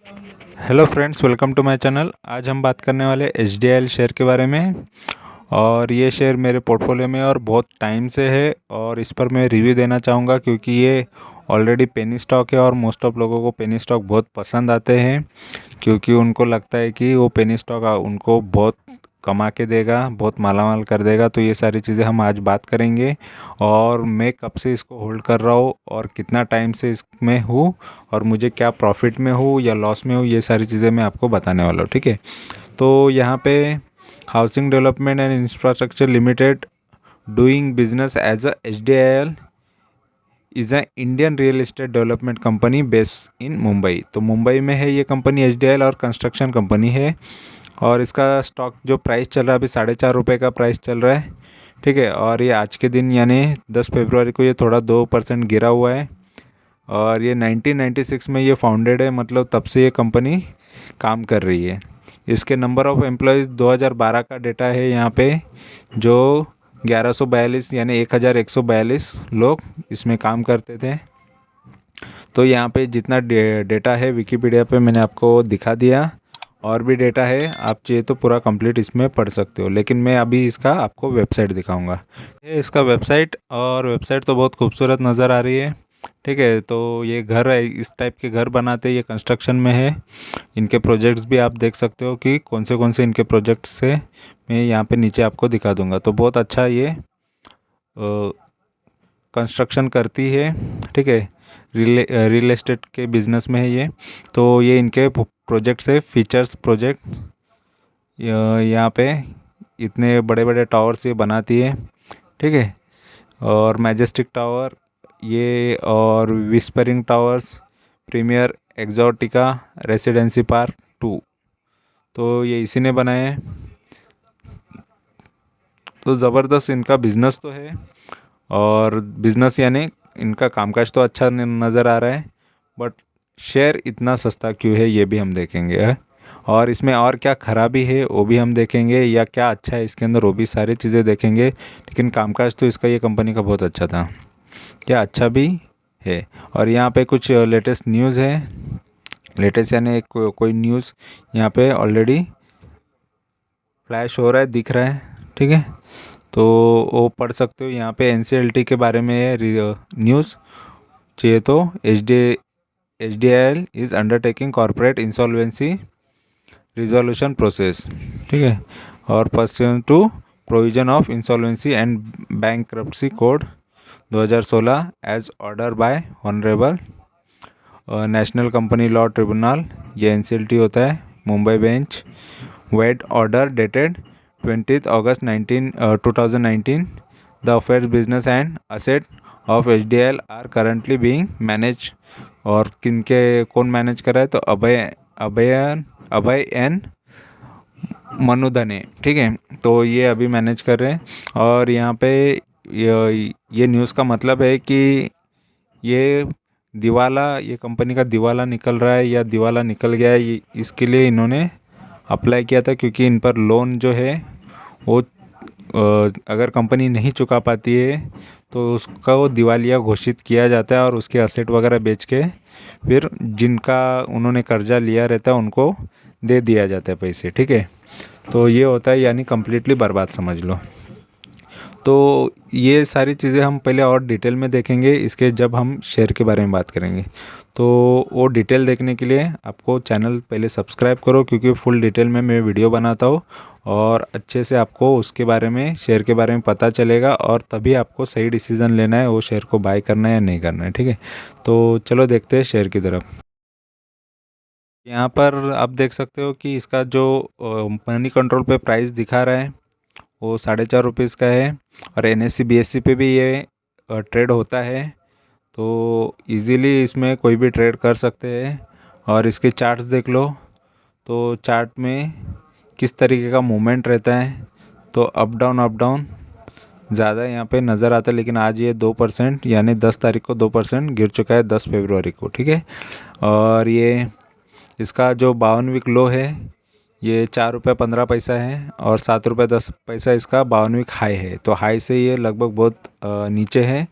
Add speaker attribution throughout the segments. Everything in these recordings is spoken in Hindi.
Speaker 1: Hello friends, welcome to my channel. आज हम बात करने वाले एच शेयर के बारे में। और ये शेयर मेरे पोर्टफोलियो में और बहुत टाइम से है, और इस पर मैं रिव्यू देना चाहूँगा क्योंकि ये ऑलरेडी पेनी स्टॉक है और मोस्ट ऑफ लोगों को पेनी स्टॉक बहुत पसंद आते हैं क्योंकि उनको लगता है कि वो पेनी स्टॉक उनको बहुत कमा के देगा, बहुत मालामाल कर देगा। तो ये सारी चीज़ें हम आज बात करेंगे, और मैं कब से इसको होल्ड कर रहा हूँ और कितना टाइम से इसमें हूँ, और मुझे क्या प्रॉफिट में हूँ या लॉस में हूँ, ये सारी चीज़ें मैं आपको बताने वाला हूँ। ठीक है, तो यहाँ पे housing development and infrastructure limited doing business as a HDIL is a Indian real estate development company based in Mumbai. तो मुंबई में है ये कंपनी, HDIL और कंस्ट्रक्शन कंपनी है। और इसका स्टॉक जो प्राइस चल रहा है अभी 4.5 रुपये का प्राइस चल रहा है। ठीक है, और ये आज के दिन यानी 10 फरवरी को ये थोड़ा 2% गिरा हुआ है। और ये 1996 में ये फाउंडेड है, मतलब तब से ये कंपनी काम कर रही है। इसके नंबर ऑफ़ एम्प्लॉयज़ 2012 का डेटा है यहाँ पे, जो 1142 यानी 1142 लोग इसमें काम करते थे। तो यहाँ पे जितना डेटा है विकिपीडिया पे मैंने आपको दिखा दिया, और भी डेटा है, आप चाहिए तो पूरा कंप्लीट इसमें पढ़ सकते हो, लेकिन मैं अभी इसका आपको वेबसाइट दिखाऊंगा। ये इसका वेबसाइट, और वेबसाइट तो बहुत खूबसूरत नज़र आ रही है। ठीक है, तो ये घर है, इस टाइप के घर बनाते हैं, ये कंस्ट्रक्शन में है। इनके प्रोजेक्ट्स भी आप देख सकते हो कि कौन से इनके प्रोजेक्ट्स से मैं यहाँ पे नीचे आपको दिखा दूंगा। तो बहुत अच्छा ये कंस्ट्रक्शन करती है। ठीक है, रियल एस्टेट के बिज़नेस में है ये। तो ये इनके प्रोजेक्ट्स है, फीचर्स प्रोजेक्ट। यहाँ पे इतने बड़े बड़े टावर्स ये बनाती है। ठीक है, और मैजेस्टिक टावर ये, और whispering towers, premier exotica residency park 2, तो ये इसी ने बनाए हैं। तो ज़बरदस्त इनका बिज़नेस तो है, और बिज़नेस यानी इनका कामकाज तो अच्छा नज़र आ रहा है, बट शेयर इतना सस्ता क्यों है ये भी हम देखेंगे है? और इसमें और क्या खराबी है वो भी हम देखेंगे, या क्या अच्छा है इसके अंदर वो भी सारी चीज़ें देखेंगे। लेकिन कामकाज तो इसका, ये कंपनी का बहुत अच्छा था, क्या अच्छा भी है। और यहाँ पे कुछ लेटेस्ट न्यूज़ है। लेटेस्ट यानी कोई न्यूज़ यहाँ पे ऑलरेडी फ्लैश हो रहा है, दिख रहा है। ठीक है, तो वो पढ़ सकते हो। यहाँ पे NCLT के बारे में न्यूज़ चाहिए तो HDIL is undertaking corporate insolvency resolution process. ठीक है, और person to provision of insolvency and bankruptcy code 2016 as order by honourable national company law tribunal, ये NCLT होता है, Mumbai bench. Vide order dated 20th August 2019, the affairs business and asset of HDIL are currently being managed। और कौन मैनेज कर रहा है, तो अभय एन मनुधने। ठीक है, तो ये अभी मैनेज कर रहे हैं। और यहाँ पे ये न्यूज़ का मतलब है कि ये ये कंपनी का दिवाला निकल रहा है या दिवाला निकल गया है, इसके लिए इन्होंने अप्लाई किया था, क्योंकि इन पर लोन जो है वो अगर कंपनी नहीं चुका पाती है तो उसका वो दिवालिया घोषित किया जाता है, और उसके असेट वगैरह बेच के फिर जिनका उन्होंने कर्जा लिया रहता है उनको दे दिया जाता है पैसे। ठीक है, तो ये होता है, यानी कम्प्लीटली बर्बाद समझ लो। तो ये सारी चीज़ें हम पहले और डिटेल में देखेंगे इसके, जब हम शेयर के बारे में बात करेंगे। तो वो डिटेल देखने के लिए आपको चैनल पहले सब्सक्राइब करो, क्योंकि फुल डिटेल में मैं वीडियो बनाता हूँ, और अच्छे से आपको उसके बारे में, शेयर के बारे में पता चलेगा, और तभी आपको सही डिसीज़न लेना है वो शेयर को बाय करना है या नहीं करना है। ठीक है, तो चलो देखते हैं शेयर की तरफ। यहाँ पर आप देख सकते हो कि इसका जो मनी कंट्रोल पे प्राइस दिखा रहा है वो 4.5 रुपये का है, और NSE BSE पे भी ये ट्रेड होता है। तो इजीली इसमें कोई भी ट्रेड कर सकते हैं। और इसके चार्ट्स देख लो, तो चार्ट में किस तरीके का मूवमेंट रहता है, तो अप डाउन ज़्यादा यहाँ पे नज़र आता है। लेकिन आज ये 2% यानी 10 तारीख को 2% गिर चुका है, 10 फरवरी को। ठीक है, और ये इसका जो 52 वीक लो है ये 4 रुपये 15 पैसा है, और 7 रुपये 10 पैसा इसका 52 वीक हाई है। तो हाई से ये लगभग बहुत नीचे है।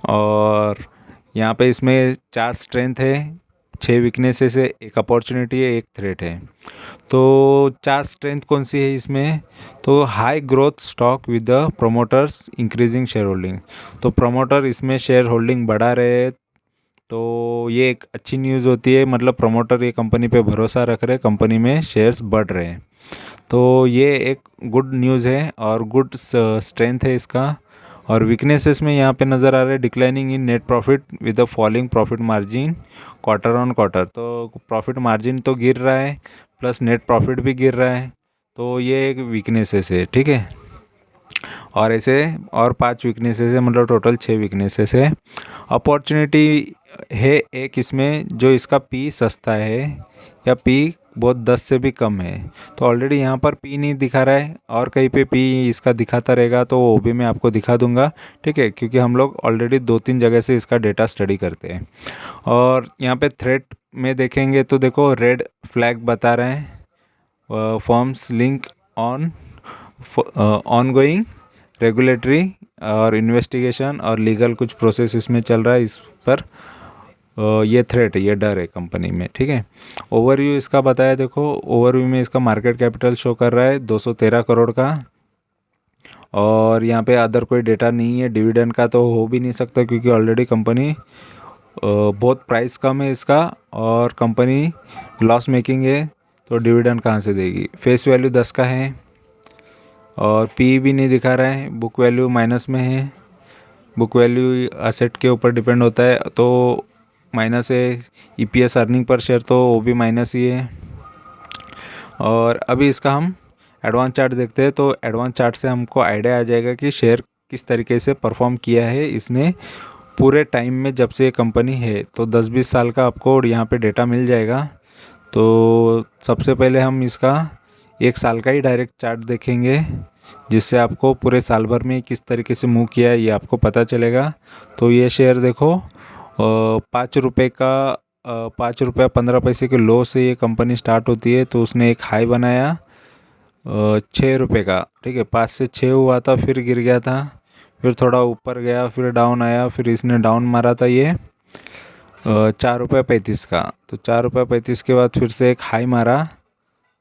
Speaker 1: और यहाँ पे इसमें 4 स्ट्रेंथ है, 6 वीकनेसेस है, एक अपॉर्चुनिटी है, एक थ्रेट है। तो 4 स्ट्रेंथ कौन सी है इसमें? तो high growth stock with the promoters increasing share holding. तो प्रोमोटर इसमें शेयर होल्डिंग बढ़ा रहे हैं, तो ये एक अच्छी न्यूज़ होती है, मतलब प्रमोटर ये कंपनी पे भरोसा रख रहे हैं, कंपनी में शेयर्स बढ़ रहे हैं। तो ये एक गुड न्यूज़ है और गुड स्ट्रेंथ है इसका। और वीकनेसेस में यहाँ पे नज़र आ रहा है declining in net profit with the falling profit margin quarter on quarter. तो प्रॉफिट मार्जिन तो गिर रहा है, प्लस नेट प्रॉफिट भी गिर रहा है, तो ये एक वीकनेसेस है, ठीक है। और ऐसे और 5 वीकनेसेस है, मतलब टोटल 6 वीकनेसेस है। अपॉर्चुनिटी है एक इसमें, जो इसका पी सस्ता है या पी बहुत 10 से भी कम है। तो ऑलरेडी यहाँ पर पी नहीं दिखा रहा है, और कहीं पे पी इसका दिखाता रहेगा तो वो भी मैं आपको दिखा दूंगा, ठीक है, क्योंकि हम लोग ऑलरेडी 2-3 जगह से इसका डेटा स्टडी करते हैं। और यहाँ पे थ्रेट में देखेंगे तो देखो रेड फ्लैग बता रहे हैं, forms link on ongoing regulatory और इन्वेस्टिगेशन और लीगल कुछ प्रोसेस इसमें चल रहा है इस पर। ये थ्रेट है, ये डर है कंपनी में, ठीक है। ओवरव्यू इसका बताया, देखो ओवरव्यू में इसका मार्केट कैपिटल शो कर रहा है 213 करोड़ का। और यहाँ पे अदर कोई डेटा नहीं है, डिविडेंड का तो हो भी नहीं सकता क्योंकि ऑलरेडी कंपनी बहुत प्राइस कम है इसका और कंपनी लॉस मेकिंग है, तो डिविडेंड कहाँ से देगी। फेस वैल्यू 10 का है और पी भी नहीं दिखा रहा है, बुक वैल्यू माइनस में है। बुक वैल्यू असेट के ऊपर डिपेंड होता है, तो माइनस है। ईपीएस अर्निंग पर शेयर तो वो भी माइनस ही है। और अभी इसका हम एडवांस चार्ट देखते हैं, तो एडवांस चार्ट से हमको आइडिया आ जाएगा कि शेयर किस तरीके से परफॉर्म किया है इसने पूरे टाइम में जब से ये कंपनी है। तो 10-20 साल का आपको यहाँ पे डेटा मिल जाएगा। तो सबसे पहले हम इसका 1 साल का ही डायरेक्ट चार्ट देखेंगे, जिससे आपको पूरे साल भर में किस तरीके से मूव किया है ये आपको पता चलेगा। तो ये शेयर देखो 5 रुपये का 5 रुपये 15 पैसे के लो से ये कंपनी स्टार्ट होती है। तो उसने एक हाई बनाया 6 रुपये का, ठीक है, 5 से 6 हुआ था, फिर गिर गया था, फिर थोड़ा ऊपर गया, फिर डाउन आया, फिर इसने डाउन मारा था ये 4 रुपये 35 का। तो 4 रुपये 35 के बाद फिर से एक हाई मारा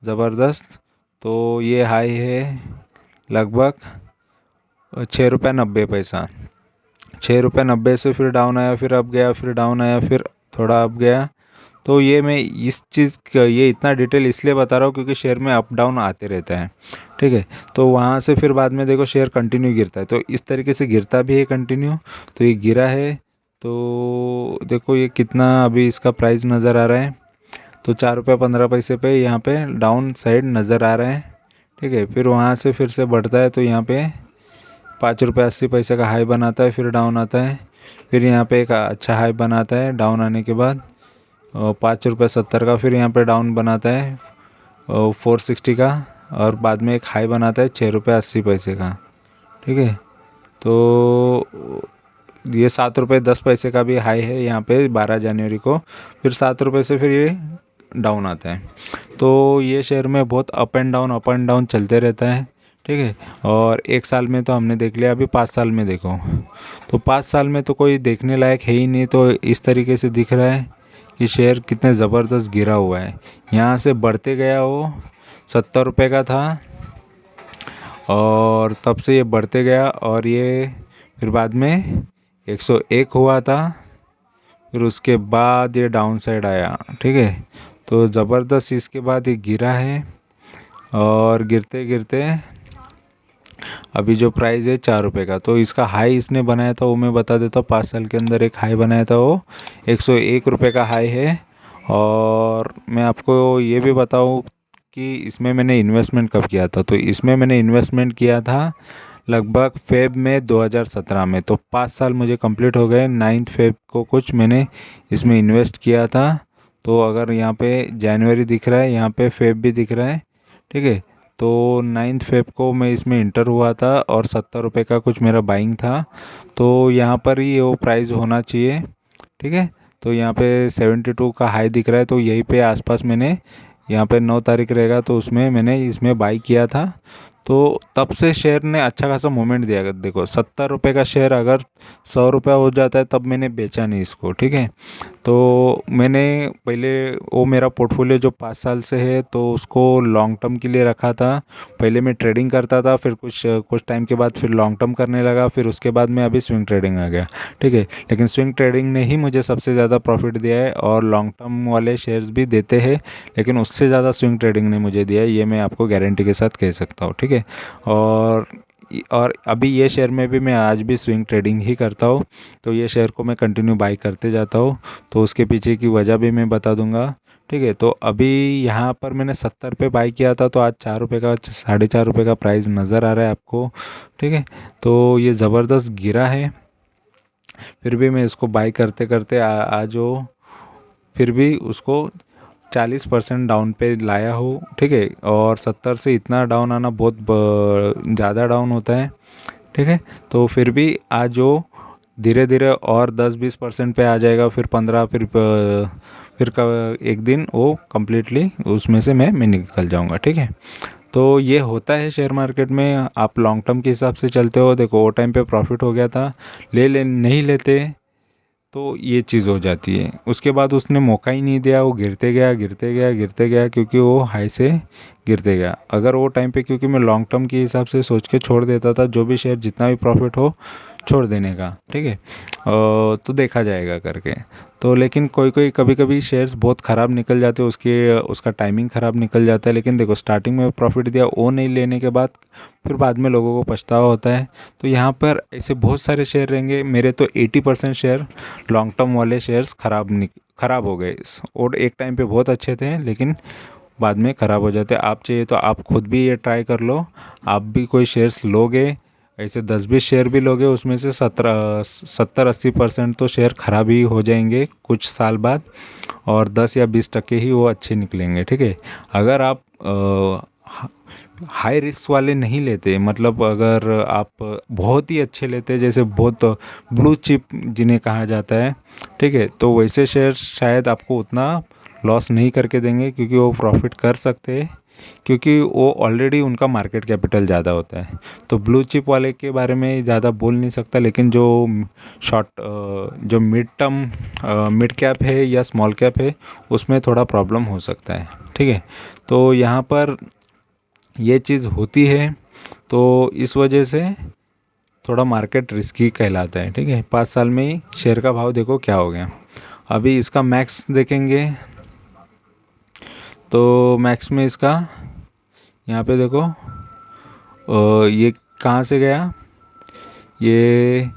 Speaker 1: ज़बरदस्त, तो ये हाई है लगभग 6 रुपये 90 पैसा। 6 रुपये 90 से फिर डाउन आया, फिर अप गया, फिर डाउन आया, फिर थोड़ा अप गया। तो ये मैं इस चीज़ का ये इतना डिटेल इसलिए बता रहा हूँ क्योंकि शेयर में अप डाउन आते रहता है, ठीक है। तो वहाँ से फिर बाद में देखो शेयर कंटिन्यू गिरता है, तो इस तरीके से गिरता भी है कंटिन्यू। तो ये गिरा है, तो देखो ये कितना अभी इसका प्राइस नज़र आ रहा है, तो 4 रुपये 15 पैसे पे यहाँ पे डाउन साइड नज़र आ रहा है, ठीक है। फिर वहाँ से फिर से बढ़ता है, तो यहाँ पे 5 रुपये 80 पैसे का हाई बनाता है, फिर डाउन आता है, फिर यहाँ पे एक अच्छा हाई बनाता है डाउन आने के बाद 5 रुपये 70 का, फिर यहाँ पे डाउन बनाता है 460 का, और बाद में एक हाई बनाता है 6 रुपये 80 पैसे का, ठीक है। तो ये 7 रुपये 10 पैसे का भी हाई है यहाँ पे 12 जनवरी को, फिर 7 रुपये से फिर ये डाउन आता है। तो ये शेयर में बहुत अप एंड डाउन चलते रहता है, ठीक है। और 1 साल में तो हमने देख लिया, अभी 5 साल में देखो, तो 5 साल में तो कोई देखने लायक है ही नहीं। तो इस तरीके से दिख रहा है कि शेयर कितने ज़बरदस्त गिरा हुआ है। यहाँ से बढ़ते गया, वो 70 रुपये का था और तब से ये बढ़ते गया, और ये फिर बाद में 101 हुआ था, फिर उसके बाद ये डाउन साइड आया, ठीक है। तो ज़बरदस्त इसके बाद ये गिरा है, और गिरते गिरते अभी जो प्राइस है 4 रुपये का। तो इसका हाई इसने बनाया था वो मैं बता देता हूँ, 5 साल के अंदर एक हाई बनाया था, वो 101 रुपये का हाई है। और मैं आपको ये भी बताऊँ कि इसमें मैंने इन्वेस्टमेंट कब किया था। तो इसमें मैंने इन्वेस्टमेंट किया था लगभग फेब में 2017 में। तो 5 साल मुझे कंप्लीट हो गए, 9 फेब को कुछ मैंने इसमें इन्वेस्ट किया था। तो अगर यहाँ पे जनवरी दिख रहा है, यहाँ पे फेब भी दिख रहा है, ठीक है। तो 9 फेब को मैं इसमें इंटर हुआ था और 70 रुपये का कुछ मेरा बाइंग था। तो यहाँ पर ही वो प्राइस होना चाहिए, ठीक है। तो यहाँ पे 72 का हाई दिख रहा है, तो यहीं पे आसपास मैंने यहाँ पे 9 तारीख रहेगा तो उसमें मैंने इसमें बाई किया था। तो तब से शेयर ने अच्छा खासा मूवमेंट दिया। अगर देखो 70 रुपये का शेयर अगर 100 रुपया हो जाता है तब मैंने बेचा नहीं इसको, ठीक है। तो मैंने पहले वो मेरा पोर्टफोलियो जो 5 साल से है तो उसको लॉन्ग टर्म के लिए रखा था। पहले मैं ट्रेडिंग करता था, फिर कुछ कुछ टाइम के बाद फिर लॉन्ग टर्म करने लगा, फिर उसके बाद मैं अभी स्विंग ट्रेडिंग आ गया, ठीक है। लेकिन स्विंग ट्रेडिंग ने ही मुझे सबसे ज़्यादा प्रॉफिट दिया है, और लॉन्ग टर्म वाले शेयर्स भी देते हैं, लेकिन उससे ज़्यादा स्विंग ट्रेडिंग ने मुझे दिया है, ये मैं आपको गारंटी के साथ कह सकता हूँ, ठीक है। और अभी ये शेयर में भी मैं आज भी स्विंग ट्रेडिंग ही करता हूँ, तो ये शेयर को मैं कंटिन्यू बाई करते जाता हूँ। तो उसके पीछे की वजह भी मैं बता दूंगा, ठीक है। तो अभी यहाँ पर मैंने 70 पे बाई किया था, तो आज 4 रुपये का 4.5 रुपये का प्राइस नज़र आ रहा है आपको, ठीक है। तो ये ज़बरदस्त गिरा है, फिर भी मैं इसको बाई करते करते आज वो फिर भी उसको 40% डाउन पे लाया हूँ, ठीक है। और 70 से इतना डाउन आना बहुत ज़्यादा डाउन होता है, ठीक है। तो फिर भी आज वो धीरे धीरे और 10-20% पे आ जाएगा, फिर 15, फिर एक दिन वो कम्प्लीटली उसमें से मैं निकल जाऊंगा, ठीक है। तो ये होता है शेयर मार्केट में। आप लॉन्ग टर्म के हिसाब से चलते हो, देखो वो टाइम पे प्रॉफिट हो गया था, ले नहीं लेते तो ये चीज़ हो जाती है। उसके बाद उसने मौका ही नहीं दिया, वो गिरते गया गिरते गया गिरते गया, क्योंकि वो हाई से गिरते गया। अगर वो टाइम पे, क्योंकि मैं लॉन्ग टर्म के हिसाब से सोच के छोड़ देता था, जो भी शेयर जितना भी प्रॉफिट हो छोड़ देने का, ठीक है। तो देखा जाएगा करके। तो लेकिन कोई कोई कभी कभी शेयर्स बहुत ख़राब निकल जाते हैं, उसका टाइमिंग ख़राब निकल जाता है। लेकिन देखो स्टार्टिंग में प्रॉफिट दिया, वो नहीं लेने के बाद फिर बाद में लोगों को पछतावा होता है। तो यहाँ पर ऐसे बहुत सारे शेयर रहेंगे। मेरे तो 80% शेयर लॉन्ग टर्म वाले शेयर्स ख़राब हो गए, और एक टाइम पे बहुत अच्छे थे लेकिन बाद में ख़राब हो जाते। आप चाहिए तो आप खुद भी ये ट्राई कर लो, आप भी कोई शेयर्स लोगे, ऐसे 10-20 शेयर भी लोगे, उसमें से 70-80% तो शेयर ख़राब ही हो जाएंगे कुछ साल बाद, और 10 या 20% ही वो अच्छे निकलेंगे, ठीक है। अगर आप हाई रिस्क वाले नहीं लेते, मतलब अगर आप बहुत ही अच्छे लेते, जैसे बहुत ब्लू चिप जिन्हें कहा जाता है, ठीक है, तो वैसे शेयर शायद आपको उतना लॉस नहीं करके देंगे, क्योंकि वो प्रॉफिट कर सकते हैं, क्योंकि वो ऑलरेडी उनका मार्केट कैपिटल ज़्यादा होता है। तो ब्लू चिप वाले के बारे में ज़्यादा बोल नहीं सकता, लेकिन जो मिड कैप है या स्मॉल कैप है, उसमें थोड़ा प्रॉब्लम हो सकता है, ठीक है। तो यहाँ पर ये चीज़ होती है, तो इस वजह से थोड़ा मार्केट रिस्की कहलाता है, ठीक है। 5 साल में ही शेयर का भाव देखो क्या हो गया। अभी इसका मैक्स देखेंगे, तो मैक्स में इसका यहाँ पे देखो ये कहाँ से गया, ये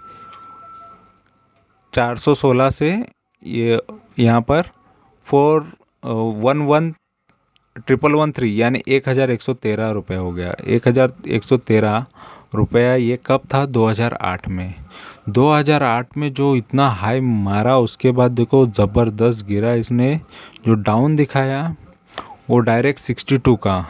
Speaker 1: 416 से ये यहाँ पर 411,113 यानी 1,113 रुपये हो गया। 1,113 रुपया ये कब था? 2008 में। 2008 में जो इतना हाई मारा, उसके बाद देखो ज़बरदस्त गिरा इसने। जो डाउन दिखाया वो डायरेक्ट 62 का,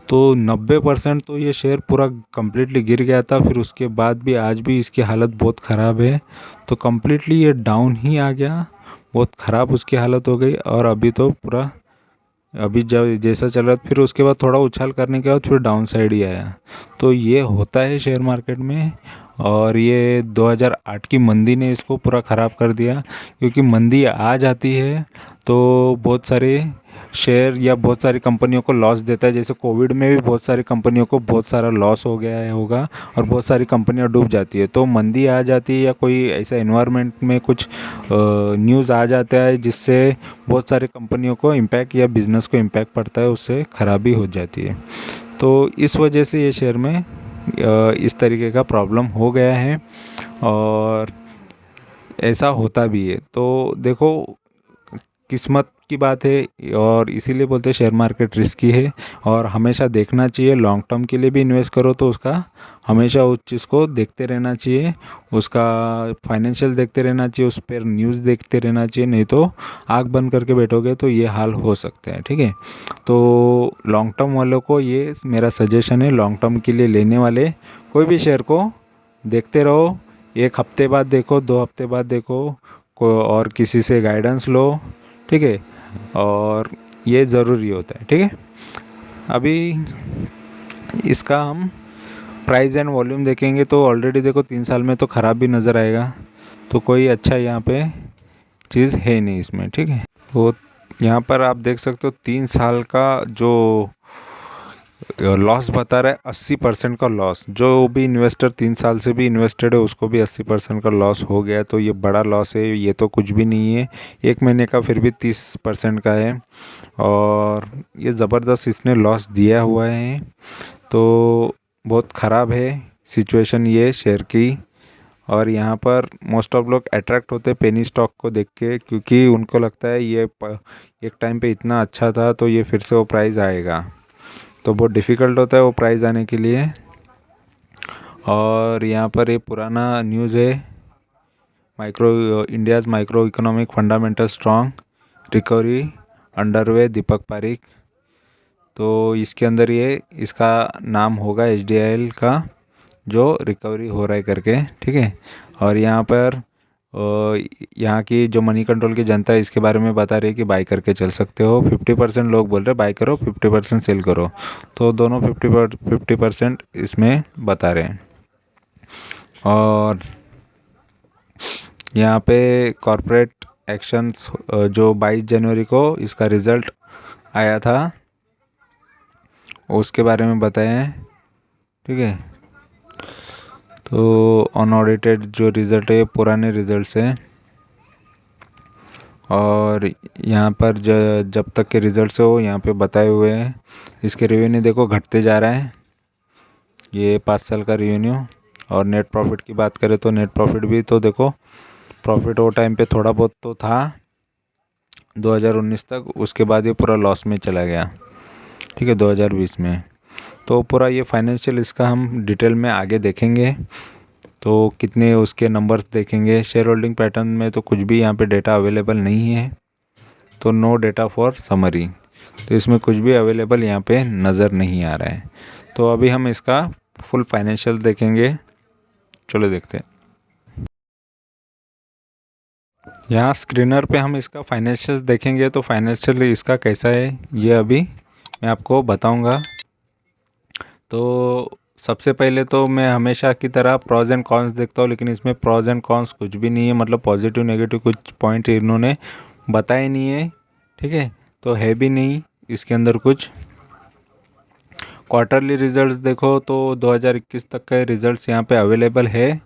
Speaker 1: तो 90% तो ये शेयर पूरा कम्प्लीटली गिर गया था। फिर उसके बाद भी आज भी इसकी हालत बहुत ख़राब है, तो कम्प्लीटली ये डाउन ही आ गया, बहुत ख़राब उसकी हालत हो गई। और अभी तो पूरा अभी जब जैसा चल रहा, फिर उसके बाद थोड़ा उछाल करने के बाद फिर डाउन साइड ही आया। तो ये होता है शेयर मार्केट में, और ये 2008 की मंदी ने इसको पूरा ख़राब कर दिया। क्योंकि मंदी आ जाती है तो बहुत सारे शेयर या बहुत सारी कंपनियों को लॉस देता है। जैसे कोविड में भी बहुत सारी कंपनियों को बहुत सारा लॉस हो गया है होगा, और बहुत सारी कंपनियां डूब जाती है। तो मंदी आ जाती है या कोई ऐसा एनवायरनमेंट में कुछ न्यूज़ आ जाता है जिससे बहुत सारी कंपनियों को इम्पैक्ट या बिज़नेस को इम्पैक्ट पड़ता है, उससे ख़राबी हो जाती है। तो इस वजह से ये शेयर में इस तरीके का प्रॉब्लम हो गया है, और ऐसा होता भी है। तो देखो किस्मत की बात है, और इसीलिए बोलते हैं शेयर मार्केट रिस्की है, और हमेशा देखना चाहिए। लॉन्ग टर्म के लिए भी इन्वेस्ट करो तो उसका हमेशा उस चीज़ को देखते रहना चाहिए, उसका फाइनेंशियल देखते रहना चाहिए, उस पर न्यूज़ देखते रहना चाहिए। नहीं तो आँख बंद करके बैठोगे तो ये हाल हो सकते हैं, ठीक है। तो लॉन्ग टर्म वालों को ये मेरा सजेशन है, लॉन्ग टर्म के लिए लेने वाले कोई भी शेयर को देखते रहो। 1 हफ्ते बाद देखो, 2 हफ्ते बाद देखो, और किसी से गाइडेंस लो, ठीक है। और ये ज़रूरी होता है, ठीक है। अभी इसका हम प्राइस एंड वॉल्यूम देखेंगे तो ऑलरेडी देखो 3 साल में तो ख़राब भी नज़र आएगा, तो कोई अच्छा यहाँ पे चीज़ है नहीं इसमें, ठीक है। तो यहाँ पर आप देख सकते हो 3 साल का जो लॉस बता रहा है 80% का लॉस। जो भी इन्वेस्टर 3 साल से भी इन्वेस्टेड है उसको भी 80% का लॉस हो गया, तो ये बड़ा लॉस है, ये तो कुछ भी नहीं है। 1 महीने का फिर भी 30% का है, और ये ज़बरदस्त इसने लॉस दिया हुआ है। तो बहुत ख़राब है सिचुएशन ये शेयर की। और यहाँ पर मोस्ट ऑफ लोग अट्रैक्ट होते हैं पेनी स्टॉक को देख के, क्योंकि उनको लगता है ये एक टाइम पे इतना अच्छा था तो ये फिर से वो प्राइस आएगा, तो बहुत डिफ़िकल्ट होता है वो प्राइस आने के लिए। और यहाँ पर ये पुराना न्यूज़ है, India's micro economic fundamental strong, recovery underway Deepak Parikh. तो इसके अंदर ये इसका नाम होगा HDIL का जो रिकवरी हो रहा है करके, ठीक है। और यहाँ पर यहाँ की जो मनी कंट्रोल की जनता है इसके बारे में बता रही है कि बाई करके चल सकते हो। 50% लोग बोल रहे बाई करो, 50% सेल करो, तो दोनों 50% इसमें बता रहे हैं। और यहाँ पे कॉरपोरेट एक्शंस जो 22 जनवरी को इसका रिज़ल्ट आया था उसके बारे में बताए हैं, ठीक है। तो अनऑडिटेड जो रिज़ल्ट है पुराने रिज़ल्ट हैं, और यहाँ पर जब तक के रिज़ल्ट हो यहाँ पे बताए हुए हैं। इसके रेवेन्यू देखो घटते जा रहा है, ये 5 साल का रेवेन्यू। और नेट प्रॉफिट की बात करें तो नेट प्रॉफिट भी तो देखो, प्रॉफिट वो टाइम पे थोड़ा बहुत तो था 2019 तक, उसके बाद ये पूरा लॉस में चला गया, ठीक है, 2020 में। तो पूरा ये फाइनेंशियल इसका हम डिटेल में आगे देखेंगे, तो कितने उसके नंबर्स देखेंगे। शेयर होल्डिंग पैटर्न में तो कुछ भी यहाँ पे डेटा अवेलेबल नहीं है, तो नो डेटा फॉर समरी, तो इसमें कुछ भी अवेलेबल यहाँ पे नज़र नहीं आ रहा है। तो अभी हम इसका फुल फाइनेंशियल देखेंगे, चलो देखते हैं। यहाँ स्क्रीनर पे हम इसका फाइनेंशियल देखेंगे, तो फाइनेंशियल इसका कैसा है ये अभी मैं आपको बताऊंगा। तो सबसे पहले तो मैं हमेशा की तरह प्रॉज एंड कॉन्स देखता हूँ, लेकिन इसमें प्रॉज एंड कॉन्स कुछ भी नहीं है, मतलब पॉजिटिव नेगेटिव कुछ पॉइंट इन्होंने बताए नहीं है, ठीक है। तो है भी नहीं इसके अंदर कुछ। क्वार्टरली रिजल्ट्स देखो तो 2021 तक के रिजल्ट्स यहाँ पे अवेलेबल है,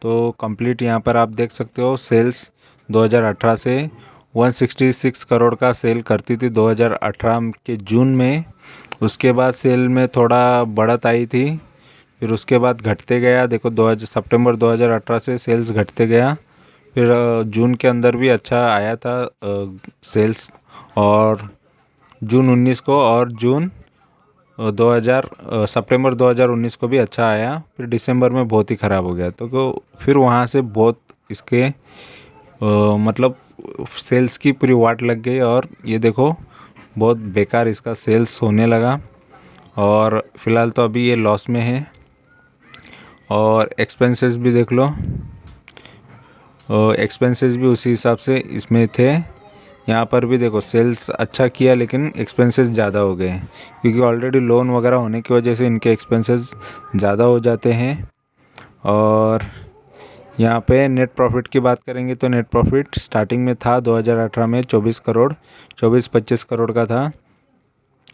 Speaker 1: तो कंप्लीट यहाँ पर आप देख सकते हो। सेल्स 2018 से 166 करोड़ का सेल करती थी 2018 के जून में, उसके बाद सेल में थोड़ा बढ़त आई थी, फिर उसके बाद घटते गया। देखो सितंबर 2018 से सेल्स घटते गया, फिर जून के अंदर भी अच्छा आया था सेल्स, और जून 19 को और जून 2000 सितंबर 2019 को भी अच्छा आया, फिर दिसंबर में बहुत ही ख़राब हो गया। तो फिर वहाँ से बहुत इसके मतलब सेल्स की पूरी वाट लग गई, और ये देखो बहुत बेकार इसका सेल्स होने लगा, और फ़िलहाल तो अभी ये लॉस में है। और एक्सपेंसेस भी देख लो, एक्सपेंसेस भी उसी हिसाब से इसमें थे। यहाँ पर भी देखो सेल्स अच्छा किया लेकिन एक्सपेंसेस ज़्यादा हो गए, क्योंकि ऑलरेडी लोन वगैरह होने की वजह से इनके एक्सपेंसेस ज़्यादा हो जाते हैं। और यहाँ पे नेट प्रॉफिट की बात करेंगे तो नेट प्रॉफिट स्टार्टिंग में था 2018 में 24-25 करोड़ का था।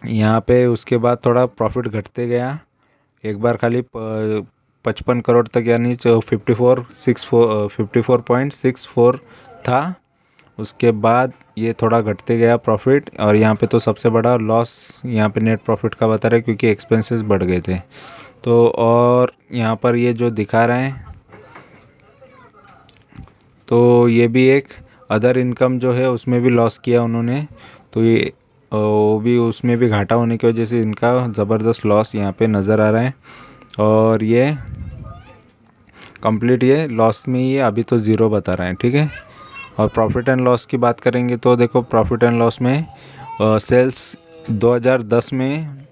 Speaker 1: यहाँ पे उसके बाद थोड़ा प्रॉफिट घटते गया, एक बार खाली 55 करोड़ तक, यानी 54.64 था। उसके बाद ये थोड़ा घटते गया प्रॉफिट, और यहाँ पे तो सबसे बड़ा लॉस यहाँ पे नेट प्रॉफिट का बता रहा है, क्योंकि एक्सपेंसेस बढ़ गए थे। तो और यहाँ पर ये जो दिखा रहे हैं, तो ये भी एक अदर इनकम जो है उसमें भी लॉस किया उन्होंने, तो ये वो भी उसमें भी घाटा होने की वजह से इनका ज़बरदस्त लॉस यहाँ पे नज़र आ रहा है। और ये कंप्लीट ये लॉस में ही है, अभी तो ज़ीरो बता रहे हैं, ठीक है। और प्रॉफिट एंड लॉस की बात करेंगे तो देखो प्रॉफिट एंड लॉस में सेल्स 2010 में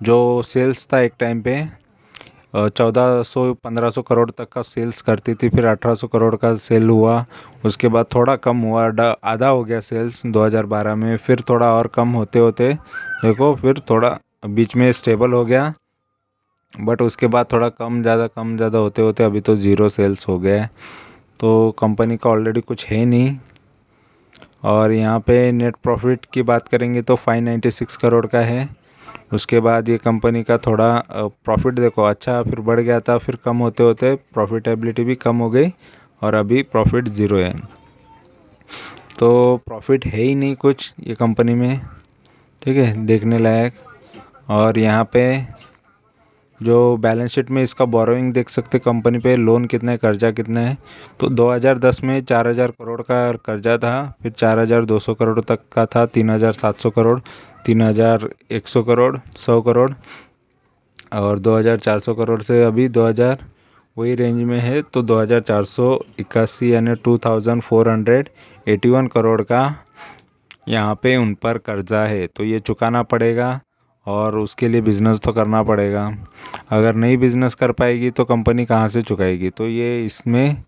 Speaker 1: जो सेल्स था एक टाइम पे 1400-1500 करोड़ तक का सेल्स करती थी, फिर 1800 करोड़ का सेल हुआ, उसके बाद थोड़ा कम हुआ, आधा हो गया सेल्स 2012 में, फिर थोड़ा और कम होते होते देखो फिर थोड़ा बीच में स्टेबल हो गया बट उसके बाद थोड़ा कम ज़्यादा होते होते अभी तो ज़ीरो सेल्स हो गया है। तो कंपनी का ऑलरेडी कुछ है नहीं। और यहाँ पे नेट प्रॉफिट की बात करेंगे तो 596 करोड़ का है। उसके बाद ये कंपनी का थोड़ा प्रॉफिट देखो अच्छा फिर बढ़ गया था, फिर कम होते होते प्रॉफिटेबिलिटी भी कम हो गई और अभी प्रॉफिट ज़ीरो है। तो प्रॉफिट है ही नहीं कुछ ये कंपनी में, ठीक है, देखने लायक। और यहाँ पे जो बैलेंस शीट में इसका बोरोइंग देख सकते कंपनी पे, लोन कितना है, कर्जा कितना है। तो 2010 में 4000 करोड़ का कर्जा था, फिर 4200 करोड़ तक का था, 3700 करोड़, 3100 करोड़, 100 करोड़, और 2400 करोड़ से अभी 2000 वही रेंज में है। तो 2481 यानी 2481 करोड़ का यहाँ पे उन पर कर्जा है। तो ये चुकाना पड़ेगा और उसके लिए बिज़नेस तो करना पड़ेगा। अगर नहीं बिज़नेस कर पाएगी तो कंपनी कहाँ से चुकाएगी। तो ये इसमें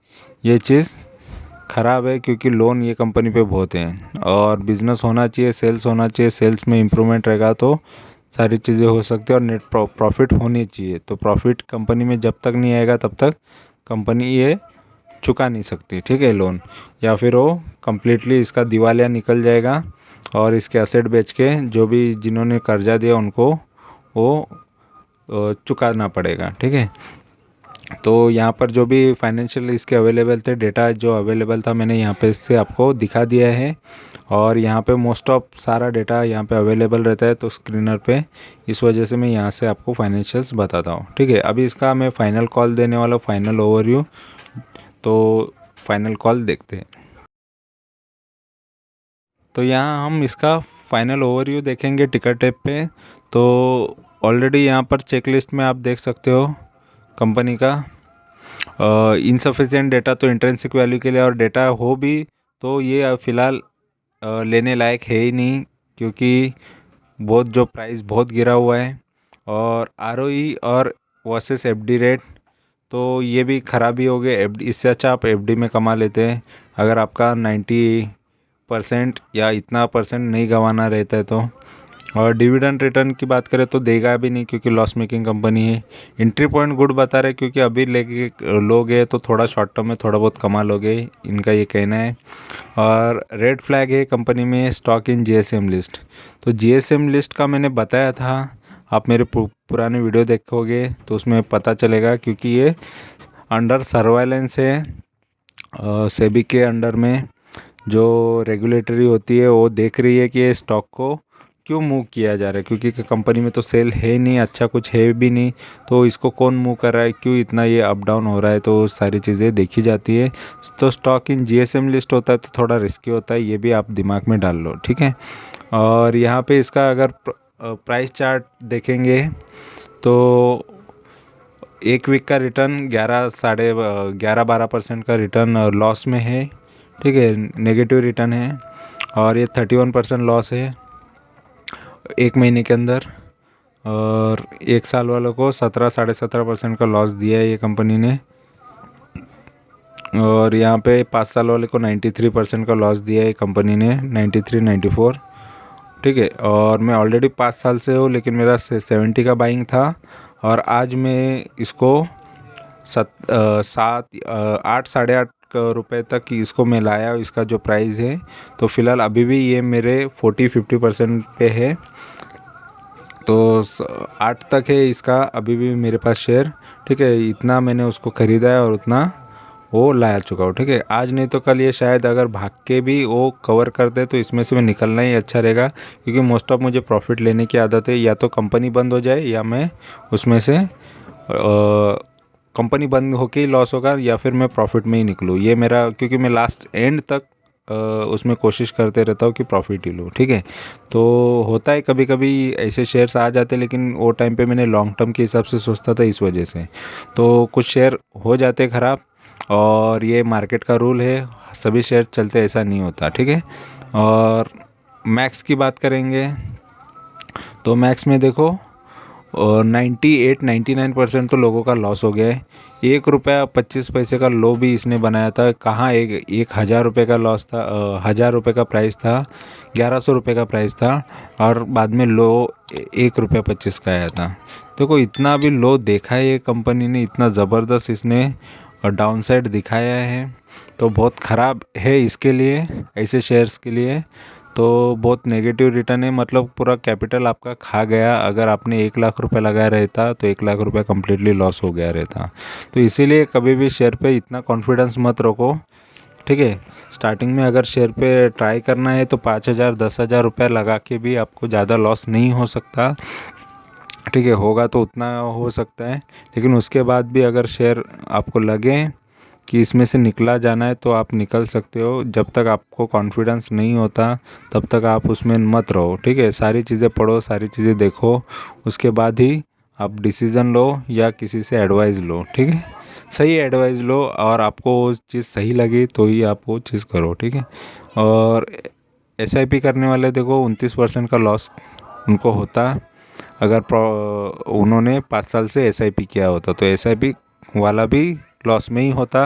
Speaker 1: ये चीज़ ख़राब है क्योंकि लोन ये कंपनी पे बहुत हैं। और बिज़नेस होना चाहिए, सेल्स होना चाहिए, सेल्स में इम्प्रूवमेंट रहेगा तो सारी चीज़ें हो सकती है। और नेट प्रॉफिट होनी चाहिए। तो प्रॉफिट कंपनी में जब तक नहीं आएगा तब तक कंपनी ये चुका नहीं सकती, ठीक है, लोन। या फिर वो कम्प्लीटली इसका दिवालिया निकल जाएगा और इसके असेट बेच के जो भी जिन्होंने कर्जा दिया उनको वो चुकाना पड़ेगा, ठीक है। तो यहाँ पर जो भी फाइनेंशियल इसके अवेलेबल थे, डेटा जो अवेलेबल था मैंने यहाँ पे से आपको दिखा दिया है। और यहाँ पे मोस्ट ऑफ सारा डेटा यहाँ पे अवेलेबल रहता है तो स्क्रीनर पे, इस वजह से मैं यहाँ से आपको फाइनेंशियल्स बताता हूँ, ठीक है। अभी इसका मैं फाइनल कॉल देने वाला हूँ, फाइनल ओवरव्यू। तो फाइनल कॉल देखते हैं। तो यहाँ हम इसका फाइनल ओवरव्यू देखेंगे टिकर टैब पे। तो ऑलरेडी यहाँ पर चेकलिस्ट में आप देख सकते हो कंपनी का इनसफिशिएंट डेटा तो इंट्रिंसिक वैल्यू के लिए, और डेटा हो भी तो ये फ़िलहाल लेने लायक है ही नहीं क्योंकि बहुत जो प्राइस बहुत गिरा हुआ है। और आरओई और वर्सेस एफडी रेट तो ये भी ख़राबी हो गई। एफडी इससे अच्छा आप एफडी में कमा लेते हैं अगर आपका 90% या इतना परसेंट नहीं गंवाना रहता है तो। और डिविडेंड रिटर्न की बात करें तो देगा भी नहीं क्योंकि लॉस मेकिंग कंपनी है। एंट्री पॉइंट गुड बता रहे क्योंकि अभी लेके लोगे तो थोड़ा शॉर्ट टर्म में थोड़ा बहुत कमा लोगे, इनका ये कहना है। और रेड फ्लैग है कंपनी में स्टॉक इन जीएसएम लिस्ट। तो जीएसएम लिस्ट का मैंने बताया था, आप मेरे पुराने वीडियो देखोगे तो उसमें पता चलेगा क्योंकि ये अंडर सर्वाइलेंस है। सेबी के अंडर में जो रेगुलेटरी होती है वो देख रही है कि ये स्टॉक को क्यों मूव किया जा रहा है, क्योंकि कंपनी में तो सेल है नहीं, अच्छा कुछ है भी नहीं, तो इसको कौन मूव कर रहा है, क्यों इतना ये अप डाउन हो रहा है, तो सारी चीज़ें देखी जाती है। तो स्टॉक इन जीएसएम लिस्ट होता है तो थोड़ा रिस्की होता है, ये भी आप दिमाग में डाल लो, ठीक है। और यहाँ पे इसका अगर प्राइस चार्ट देखेंगे तो एक वीक का रिटर्न 11-12% का रिटर्न लॉस में है, ठीक है, नेगेटिव रिटर्न है। और ये 31% लॉस है एक महीने के अंदर। और एक साल वालों को 17-17.5% का लॉस दिया है ये कंपनी ने। और यहाँ पे 5 साल वाले को 93% का लॉस दिया है कंपनी ने, 93-94, ठीक है। और मैं ऑलरेडी 5 साल से हूँ लेकिन मेरा 70 का बाइंग था और आज मैं इसको 8 साढ़े 8 रुपये तक इसको मैं लाया। इसका जो प्राइस है तो फ़िलहाल अभी भी ये मेरे 40-50% पे है। तो 8 तक है इसका अभी भी मेरे पास शेयर, ठीक है। इतना मैंने उसको ख़रीदा है और उतना वो लाया चुका हूँ, ठीक है। आज नहीं तो कल ये शायद अगर भाग के भी वो कवर कर दे तो इसमें से मैं निकलना ही अच्छा रहेगा क्योंकि मोस्ट ऑफ मुझे प्रॉफिट लेने की आदत है। या तो कंपनी बंद हो जाए या मैं उसमें से कंपनी बंद होके ही लॉस होगा या फिर मैं प्रॉफिट में ही निकलूँ, ये मेरा, क्योंकि मैं लास्ट एंड तक उसमें कोशिश करते रहता हूँ कि प्रॉफिट ही लूँ, ठीक है। तो होता है कभी कभी ऐसे शेयर्स आ जाते हैं लेकिन वो टाइम पे मैंने लॉन्ग टर्म के हिसाब से सोचता था, इस वजह से तो कुछ शेयर हो जाते ख़राब। और ये मार्केट का रूल है, सभी शेयर चलते ऐसा नहीं होता, ठीक है। और मैक्स की बात करेंगे तो मैक्स में देखो 98-99% तो लोगों का लॉस हो गया है। 1 रुपया 25 पैसे का लो भी इसने बनाया था। कहाँ 1,000 रुपये का लॉस था, 1,000 रुपये का प्राइस था, 1,100 रुपये का प्राइस था, और बाद में लो 1 रुपया 25 का आया था। देखो इतना भी लो देखा है ये कंपनी ने, इतना ज़बरदस्त इसने डाउनसाइड दिखाया है, तो बहुत ख़राब है इसके लिए, ऐसे शेयर्स के लिए। तो बहुत नेगेटिव रिटर्न है, मतलब पूरा कैपिटल आपका खा गया। अगर आपने 1 लाख रुपए लगाया रहता तो 1 लाख रुपए कम्प्लीटली लॉस हो गया रहता। तो इसीलिए कभी भी शेयर पे इतना कॉन्फिडेंस मत रखो, ठीक है। स्टार्टिंग में अगर शेयर पे ट्राई करना है तो 5,000 10,000 रुपये लगा के भी आपको ज़्यादा लॉस नहीं हो सकता, ठीक है। होगा तो उतना हो सकता है, लेकिन उसके बाद भी अगर शेयर आपको लगे कि इसमें से निकला जाना है तो आप निकल सकते हो। जब तक आपको कॉन्फिडेंस नहीं होता तब तक आप उसमें मत रहो, ठीक है। सारी चीज़ें पढ़ो, सारी चीज़ें देखो, उसके बाद ही आप डिसीज़न लो या किसी से एडवाइस लो, ठीक है। सही एडवाइस लो और आपको वो चीज़ सही लगी तो ही आप वो चीज़ करो, ठीक है। और SIP करने वाले देखो 29% का लॉस उनको होता अगर उन्होंने 5 साल से SIP किया होता, तो SIP वाला भी लॉस में ही होता।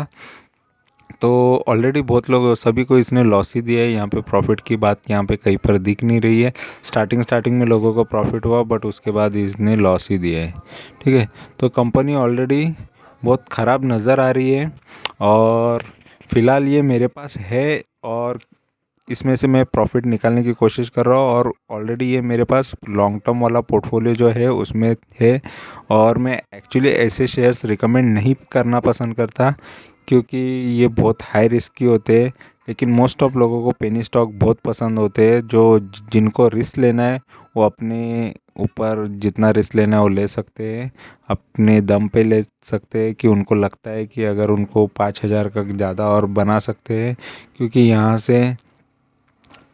Speaker 1: तो ऑलरेडी बहुत लोग, सभी को इसने लॉस ही दिया है। यहाँ पे प्रॉफिट की बात यहाँ पे कहीं पर दिख नहीं रही है। स्टार्टिंग में लोगों को प्रॉफिट हुआ, बट उसके बाद इसने लॉस ही दिया है, ठीक है। तो कंपनी ऑलरेडी बहुत ख़राब नज़र आ रही है, और फ़िलहाल ये मेरे पास है, और इसमें से मैं प्रॉफिट निकालने की कोशिश कर रहा हूँ। और ऑलरेडी ये मेरे पास लॉन्ग टर्म वाला पोर्टफोलियो जो है उसमें है। और मैं एक्चुअली ऐसे शेयर्स रिकमेंड नहीं करना पसंद करता, क्योंकि ये बहुत हाई रिस्की होते हैं। लेकिन मोस्ट ऑफ लोगों को पेनी स्टॉक बहुत पसंद होते हैं। जो जिनको रिस्क लेना है वो अपने ऊपर जितना रिस्क लेना है वो ले सकते हैं, अपने दम पे ले सकते हैं, कि उनको लगता है कि अगर उनको 5,000 का ज़्यादा और बना सकते हैं। क्योंकि यहाँ से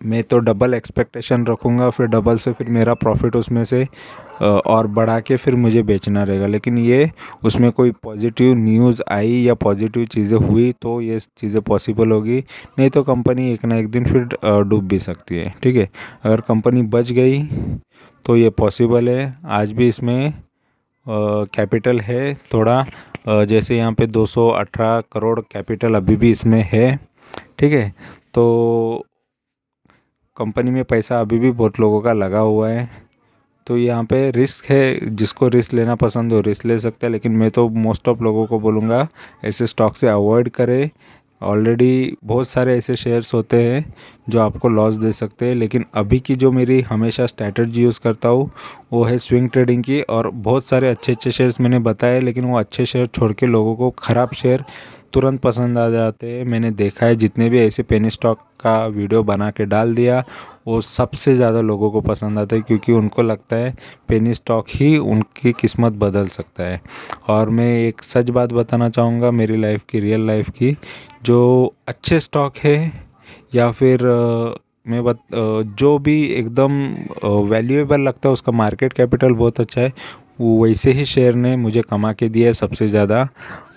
Speaker 1: मैं तो डबल एक्सपेक्टेशन रखूँगा, फिर डबल से फिर मेरा प्रॉफिट उसमें से और बढ़ा के फिर मुझे बेचना रहेगा। लेकिन ये उसमें कोई पॉजिटिव न्यूज़ आई या पॉजिटिव चीज़ें हुई तो ये चीज़ें पॉसिबल होगी, नहीं तो कंपनी एक ना एक दिन फिर डूब भी सकती है, ठीक है। अगर कंपनी बच गई तो ये पॉसिबल है। आज भी इसमें कैपिटल है थोड़ा, जैसे यहाँ पे 218 करोड़ कैपिटल अभी भी इसमें है, ठीक है। तो कंपनी में पैसा अभी भी बहुत लोगों का लगा हुआ है। तो यहाँ पे रिस्क है, जिसको रिस्क लेना पसंद हो रिस्क ले सकता है, लेकिन मैं तो मोस्ट ऑफ लोगों को बोलूँगा ऐसे स्टॉक से अवॉइड करें। ऑलरेडी बहुत सारे ऐसे शेयर्स होते हैं जो आपको लॉस दे सकते हैं। लेकिन अभी की जो मेरी हमेशा स्ट्रैटेजी यूज़ करता हूँ वो है स्विंग ट्रेडिंग की। और बहुत सारे अच्छे अच्छे शेयर्स मैंने बताए, लेकिन वो अच्छे शेयर छोड़ के लोगों को ख़राब शेयर तुरंत पसंद आ जाते हैं। मैंने देखा है जितने भी ऐसे पेनी स्टॉक का वीडियो बना के डाल दिया, वो सबसे ज़्यादा लोगों को पसंद आता है, क्योंकि उनको लगता है पेनी स्टॉक ही उनकी किस्मत बदल सकता है। और मैं एक सच बात बताना चाहूँगा मेरी लाइफ की, रियल लाइफ की, जो अच्छे स्टॉक है या फिर जो भी एकदम वैल्यूएबल लगता है, उसका मार्केट कैपिटल बहुत अच्छा है, वो वैसे ही शेयर ने मुझे कमा के दिया है सबसे ज़्यादा।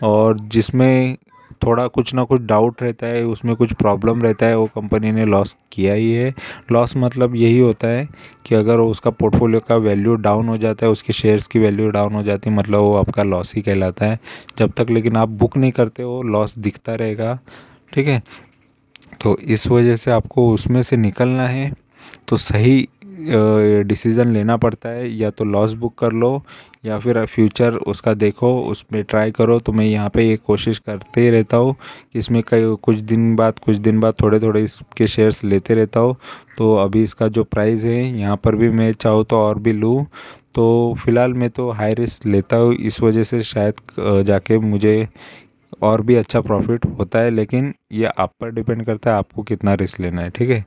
Speaker 1: और जिसमें थोड़ा कुछ ना कुछ डाउट रहता है, उसमें कुछ प्रॉब्लम रहता है, वो कंपनी ने लॉस किया ही है। लॉस मतलब यही होता है कि अगर उसका पोर्टफोलियो का वैल्यू डाउन हो जाता है, उसके शेयर्स की वैल्यू डाउन हो जाती है, मतलब वो आपका लॉस ही कहलाता है। जब तक लेकिन आप बुक नहीं करते हो लॉस दिखता रहेगा, ठीक है। तो इस वजह से आपको उसमें से निकलना है तो सही डिसीज़न लेना पड़ता है। या तो लॉस बुक कर लो या फिर फ्यूचर उसका देखो, उसमें ट्राई करो। तो मैं यहाँ पे ये कोशिश करते ही रहता हूँ कि इसमें कई कुछ दिन बाद थोड़े थोड़े इसके शेयर्स लेते रहता हूँ। तो अभी इसका जो प्राइस है यहाँ पर भी मैं चाहूँ तो और भी लूँ। तो फ़िलहाल मैं तो हाई रिस्क लेता हूँ, इस वजह से शायद जाके मुझे और भी अच्छा प्रॉफिट होता है। लेकिन ये आप पर डिपेंड करता है आपको कितना रिस्क लेना है, ठीक है।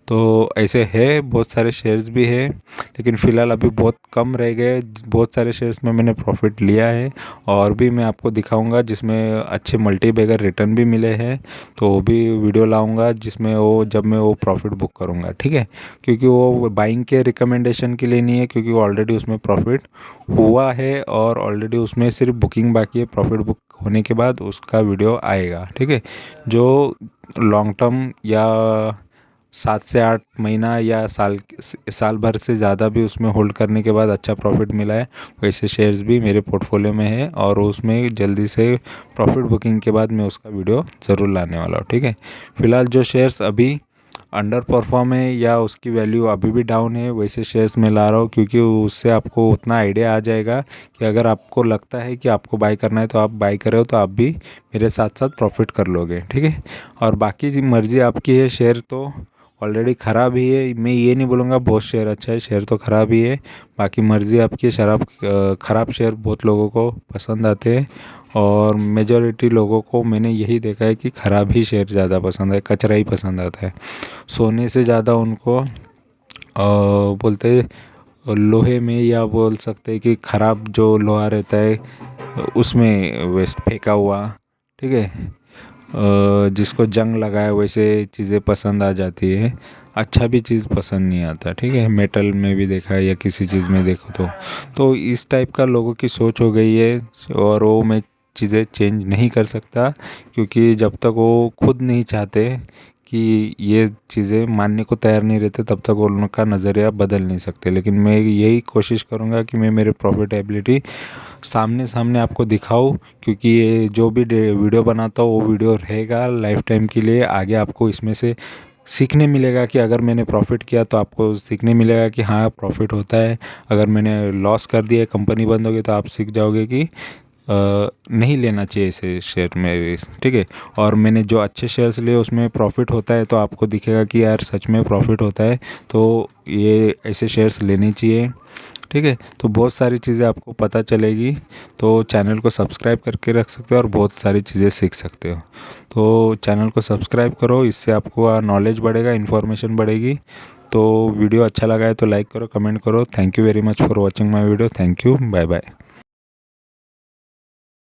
Speaker 1: तो ऐसे है, बहुत सारे शेयर्स भी है, लेकिन फ़िलहाल अभी बहुत कम रह गए। बहुत सारे शेयर्स में मैंने प्रॉफिट लिया है, और भी मैं आपको दिखाऊंगा जिसमें अच्छे मल्टी बैगर रिटर्न भी मिले हैं। तो वो भी वीडियो लाऊंगा जिसमें वो जब मैं वो प्रॉफिट बुक करूंगा, ठीक है। क्योंकि वो बाइंग के रिकमेंडेशन के लिए नहीं है, क्योंकि ऑलरेडी उसमें प्रॉफिट हुआ है और ऑलरेडी उसमें सिर्फ बुकिंग बाकी है। प्रॉफिट बुक होने के बाद उसका वीडियो आएगा, ठीक है। जो लॉन्ग टर्म या 7 से 8 महीना या साल भर से ज़्यादा भी उसमें होल्ड करने के बाद अच्छा प्रॉफिट मिला है, वैसे शेयर्स भी मेरे पोर्टफोलियो में है और उसमें जल्दी से प्रॉफिट बुकिंग के बाद मैं उसका वीडियो ज़रूर लाने वाला हूँ। ठीक है, फिलहाल जो शेयर्स अभी अंडर परफॉर्म है या उसकी वैल्यू अभी भी डाउन है, वैसे शेयर्स में ला रहा हूँ, क्योंकि उससे आपको उतना आइडिया आ जाएगा कि अगर आपको लगता है कि आपको बाय करना है तो आप बाय करो, तो आप भी मेरे साथ साथ प्रॉफिट कर लोगे। ठीक है, और बाकी जी मर्ज़ी आपकी है। शेयर तो ऑलरेडी ख़राब ही है, मैं ये नहीं बोलूँगा बहुत शेयर अच्छा है, शेयर तो ख़राब ही है। बाकी मर्ज़ी आपकी है। ख़राब शेयर बहुत लोगों को पसंद आते हैं और मेजॉरिटी लोगों को मैंने यही देखा है कि ख़राब ही शेयर ज़्यादा पसंद है, कचरा ही पसंद आता है। सोने से ज़्यादा उनको बोलते लोहे में, या बोल सकते हैं कि ख़राब जो लोहा रहता है उसमें वेस्ट फेंका हुआ, ठीक है, जिसको जंग लगा है वैसे चीज़ें पसंद आ जाती है, अच्छा भी चीज़ पसंद नहीं आता। ठीक है, मेटल में भी देखा है या किसी चीज़ में देखो तो इस टाइप का लोगों की सोच हो गई है और वो मैं चीज़ें चेंज नहीं कर सकता, क्योंकि जब तक वो खुद नहीं चाहते कि ये चीज़ें मानने को तैयार नहीं रहते, तब तक उनका नज़रिया बदल नहीं सकते। लेकिन मैं यही कोशिश करूँगा कि मैं मेरे प्रॉफिटेबिलिटी सामने सामने आपको दिखाऊं, क्योंकि ये जो भी वीडियो बनाता हूँ वो वीडियो रहेगा लाइफ टाइम के लिए। आगे आपको इसमें से सीखने मिलेगा कि अगर मैंने प्रॉफिट किया तो आपको सीखने मिलेगा कि हाँ प्रॉफिट होता है, अगर मैंने लॉस कर दिया, कंपनी बंद हो गई, तो आप सीख जाओगे कि नहीं लेना चाहिए ऐसे शेयर में। ठीक है, और मैंने जो अच्छे शेयर्स लिए उसमें प्रॉफिट होता है, तो आपको दिखेगा कि यार सच में प्रॉफिट होता है, तो ये ऐसे शेयर्स लेने चाहिए। ठीक है, तो बहुत सारी चीज़ें आपको पता चलेगी, तो चैनल को सब्सक्राइब करके रख सकते हो और बहुत सारी चीज़ें सीख सकते हो। तो चैनल को सब्सक्राइब करो, इससे आपको नॉलेज बढ़ेगा, इन्फॉर्मेशन बढ़ेगी। तो वीडियो अच्छा लगा है तो लाइक करो, कमेंट करो। Thank you very much for watching my video. Thank you, bye bye.